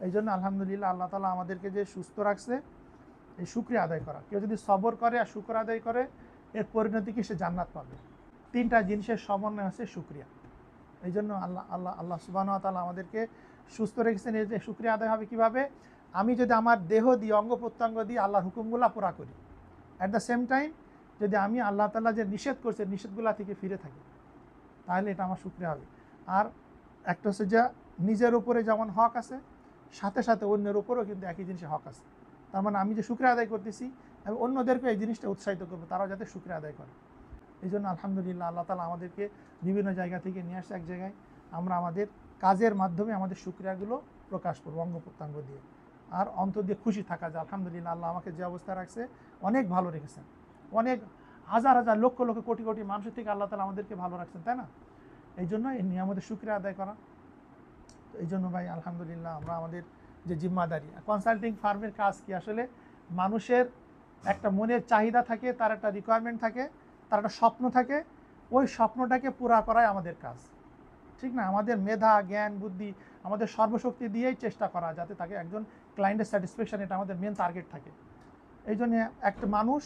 এই জন্য আলহামদুলিল্লাহ আল্লাহ তাআলা আমাদেরকে যে সুস্থ রাখছে, এই শুকরিয়া আদায় করা। কেউ যদি সবর করে আর শুকর আদায় করে, এর পরিণতি কি সে জান্নাত পাবে। 3টা জিনিসের সমন্বয় হচ্ছে শুকরিয়া। এই জন্য আল্লাহ সুবহানাহু ওয়া তাআলা আমাদেরকে সুস্থ রেখেছেন। এই যে শুকরিয়া আদায় হবে কীভাবে? আমি যদি আমার দেহ দিয়ে, অঙ্গ প্রত্যঙ্গ দিয়ে আল্লাহর হুকুমগুলো পুরা করি, অ্যাট দ্য সেম টাইম যদি আমি আল্লাহ তাআলা যে নিষেধ করছে নিষেধগুলো থেকে ফিরে থাকি, তাহলে এটা আমার শুকরিয়া হবে। আর একটা হচ্ছে যে নিজের উপরে যেমন হক আছে, সাথে সাথে অন্যের উপরেও কিন্তু একই জিনিসের হক আছে। তার মানে আমি যে শুকরিয়া আদায় করতেছি, আমি অন্যদেরকে এই জিনিসটা উৎসাহিত করবো, তারাও যাতে শুকরিয়া আদায় করে। এই জন্য আলহামদুলিল্লাহ আল্লাহ তাআলা আমাদেরকে বিভিন্ন জায়গা থেকে নিয়ে আসছে এক জায়গায়, আমরা আমাদের কাজের মাধ্যমে আমাদের শুকরিয়াগুলো প্রকাশ করবো অঙ্গ প্রত্যঙ্গ দিয়ে, আর অন্তর দিয়ে খুশি থাকা যে আলহামদুলিল্লাহ আল্লাহ আমাকে যে অবস্থা রাখছে অনেক ভালো রেখেছেন, অনেক হাজার হাজার লক্ষ লক্ষ কোটি কোটি মানুষের থেকে আল্লাহ তাআলা আমাদেরকে ভালো রাখছেন, তাই না? এই জন্য এই নিয়ামতের শুকরিয়া আদায় করা। তো এই জন্য ভাই আলহামদুলিল্লাহ আমরা আমাদের যে জিম্মাদারি, কনসাল্টিং ফার্মের কাজ কি, আসলে মানুষের একটা মনের চাহিদা থাকে, তার একটা রিকোয়ারমেন্ট থাকে, তার একটা স্বপ্ন থাকে, ওই স্বপ্নটাকে পুরা করাই আমাদের কাজ, ঠিক না? আমাদের মেধা, জ্ঞান, বুদ্ধি, আমাদের সর্বশক্তি দিয়েই চেষ্টা করা যাতে তাকে একজন ক্লায়েন্টের স্যাটিসফ্যাকশন, এটা আমাদের মেন টার্গেট থাকে। এই জন্য একটা মানুষ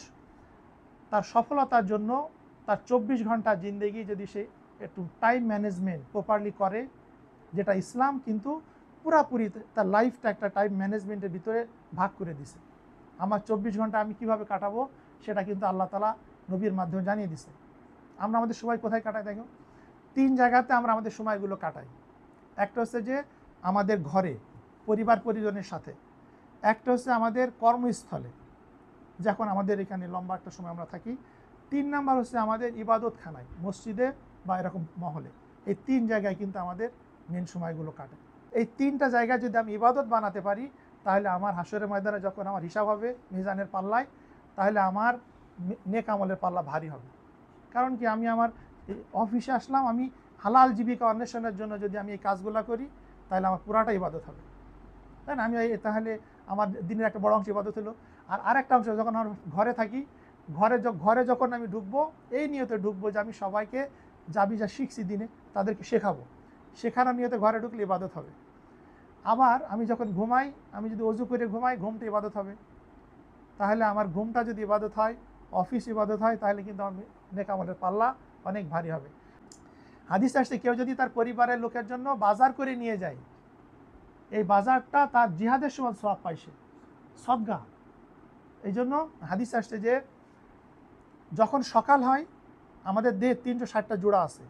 তার সফলতার জন্য তার 24 ঘন্টা জিন্দেগি যদি সে একটু টাইম ম্যানেজমেন্ট প্রপারলি করে, যেটা ইসলাম কিন্তু পুরাপুরি তার লাইফটা একটা টাইম ম্যানেজমেন্টের ভিতরে ভাগ করে দিছে। আমার 24 ঘন্টা আমি কিভাবে কাটাবো সেটা কিন্তু আল্লাহ তাআলা নবীর মাধ্যমে জানিয়ে দিছে। আমরা আমাদের সময় কোথায় কাটাই দেখো? 3 জায়গাতে আমরা আমাদের সময়গুলো কাটাই। একটা হচ্ছে যে আমাদের ঘরে পরিবার পরিজনের সাথে, একটা হচ্ছে আমাদের কর্মস্থলে, যখন আমাদের এখানে লম্বা একটা সময় আমরা থাকি, 3 নাম্বার হচ্ছে আমাদের ইবাদতখানায়, মসজিদে বা এরকম মহলে। এই 3 জায়গায় কিন্তু আমাদের মেন সময়গুলো কাটে। এই 3টা জায়গায় যদি আমি ইবাদত বানাতে পারি, তাহলে আমার হাসরের ময়দানে যখন আমার হিসাব হবে মিজানের পাল্লায়, তাহলে আমার নেক আমলের পাল্লা ভারী হবে। কারণ কি, আমি আমার অফিসে আসলাম, আমি হালাল জীবিকা অন্বেষণের জন্য যদি আমি এই কাজগুলো করি, তাহলে আমার পুরাটা ইবাদত হবে, তাই না? আমি তাহলে আমার দিনের একটা বড় অংশ ইবাদত হলো। আর আরেকটা অংশ যখন আমার ঘরে থাকি, ঘরে যখন আমি ঢুকবো, এই নিয়তে ঢুকবো যে আমি সবাইকে যা শিখছি দিনে তাদেরকে শেখাবো, শেখানোর নিয়তে ঘরে ঢুকলে ইবাদত হবে। আবার আমি যখন ঘুমাই, আমি যদি অজু করে ঘুমাই, ঘুমটা ইবাদত হবে। তাহলে আমার ঘুমটা যদি ইবাদত হয়, অফিস ইবাদত হয়, তাহলে কিন্তু আমার নেক আমলের পাল্লা অনেক ভারী হবে। হাদিস আসছে, কেউ যদি তার পরিবারের লোকের জন্য বাজার করে নিয়ে যায়, এই বাজারটা তার জিহাদের সময় সওয়াব পাইছে, সদকা। এই জন্য হাদিস আসছে যে যখন সকাল হয়, আমাদের দেহে 360টা জোড়া আছে,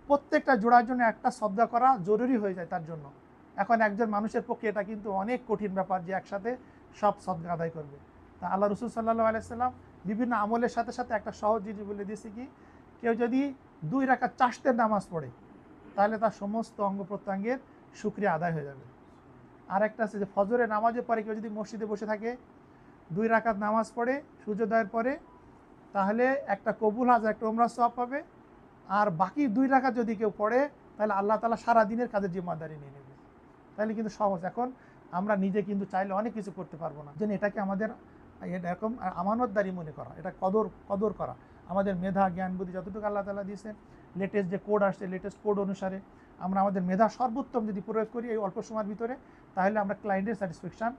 প্রত্যেকটা জোড়ার জন্য একটা সদকা করা জরুরি হয়ে যায় তার জন্য। এখন একজন মানুষের পক্ষে এটা কিন্তু অনেক কঠিন ব্যাপার যে একসাথে সব সদকা আদায় করবে। তা আল্লাহ রাসূল সাল্লাল্লাহু আলাইহি সাল্লাম বিভিন্ন আমলের সাথে সাথে একটা সহজ জিনিস বলে দিয়েছে কি, কেউ যদি 2 রাকাত চাশতের নামাজ পড়ে, তাহলে তার সমস্ত অঙ্গ প্রত্যঙ্গের শুকরিয়া আদায় হয়ে যাবে। আর একটা আছে যে ফজরের নামাজের পরে কেউ যদি মসজিদে বসে থাকে, 2 রাকাত নামাজ পড়ে সূর্যোদয়ের পরে, তাহলে একটা কবুল হাজ, একটা উমরাহ সওয়াব পাবে। আর বাকি 2 রাকাত যদি কেউ পড়ে, তাহলে আল্লাহ তাআলা সারা দিনের কাজের জিম্মাদারি নিয়ে নেবে। তাহলে কিন্তু সহজ। এখন আমরা নিজে কিন্তু চাইলে অনেক কিছু করতে পারবো না, যেন এটাকে আমাদের এরকম আমানতদারি মনে করা, এটা কদর করা। আমাদের মেধা, জ্ঞান, বুদ্ধি যতটুকু আল্লাহ তাআলা দিয়েছেন, লেটেস্ট যে কোড আসছে, লেটেস্ট কোড অনুসারে আমরা আমাদের মেধা সর্বোত্তম যদি প্রয়োগ করি এই অল্প সময়ের ভিতরে, তাহলে আমরা ক্লায়েন্টের স্যাটিসফ্যাকশান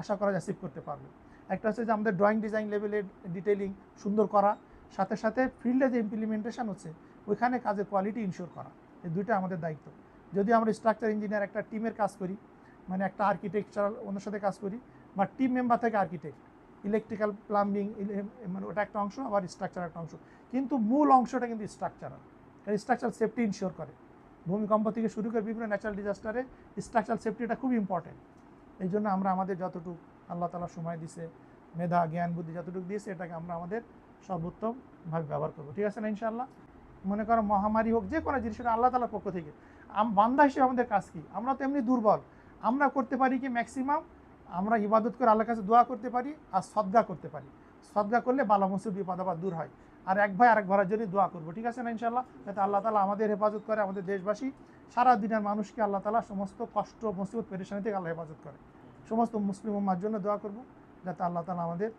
আশা করা অ্যাচিভ করতে পারবো। একটা হচ্ছে যে আমাদের ড্রয়িং ডিজাইন লেভেলের ডিটেইলিং সুন্দর করা, সাথে সাথে ফিল্ডে যে ইমপ্লিমেন্টেশন হচ্ছে ওইখানে কাজের কোয়ালিটি ইনশিওর করা। এই দুইটা আমাদের দায়িত্ব। যদি আমরা স্ট্রাকচার ইঞ্জিনিয়ার একটা টিমের কাজ করি, মানে একটা আর্কিটেকচারাল অন্যের সাথে কাজ করি, বা টিম মেম্বার থেকে আর্কিটেক্ট, ইলেকট্রিক্যাল, প্লাম্বিং, মানে ওটা একটা অংশ, আবার স্ট্রাকচার একটা অংশ, কিন্তু মূল অংশটা কিন্তু স্ট্রাকচারাল। স্ট্রাকচারাল সেফটি ইনশিওর করে। ভূমিকম্প থেকে শুরু করে বিভিন্ন ন্যাচারাল ডিজাস্টারে স্ট্রাকচারাল সেফটিটা খুব ইম্পর্টেন্ট। এই জন্য আমরা আমাদের যতটুকু আল্লাহ তাআলা সময় দিছে, মেধা, জ্ঞান, বুদ্ধি যতটুকু দিয়েছে, এটাকে আমরা আমাদের সর্বোত্তমভাবে ব্যবহার করবো। ঠিক আছে না ইনশাআল্লাহ? মনে করো মহামারী হোক, যে কোনো জিনিস, আল্লাহ তাআলার পক্ষ থেকে। বান্দা হিসেবে আমাদের কাজ কি? আমরা তো এমনি দুর্বল। আমরা করতে পারি কি ম্যাক্সিমাম, আমরা ইবাদত করে আল্লাহর কাছে দোয়া করতে পারি আর সদকা করতে পারি। সদকা করলে বালা মুসিবত বিপদ আপদ দূর হয়। আর এক ভাই আরেক ভাইয়ের জন্য দোয়া করবো। ঠিক আছে না ইনশাআল্লাহ? যাতে আল্লাহ তাআলা আমাদের হেফাজত করে, আমাদের দেশবাসী সারা দিনের মানুষকে আল্লাহ তাআলা সমস্ত কষ্ট, মুসিবত, পেরেশানি থেকে আল্লাহ হেফাজত করে। সমস্ত মুসলিম উম্মার জন্য দোয়া করবো যাতে আল্লাহ তাআলা আমাদের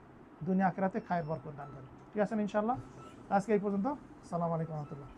দুনিয়া আখিরাতে খায়ের বরকত দান করে। ঠিক আছে না ইনশাআল্লাহ? আজকে এই পর্যন্ত। আসসালামু আলাইকুম ওয়া রাহমাতুল্লাহ।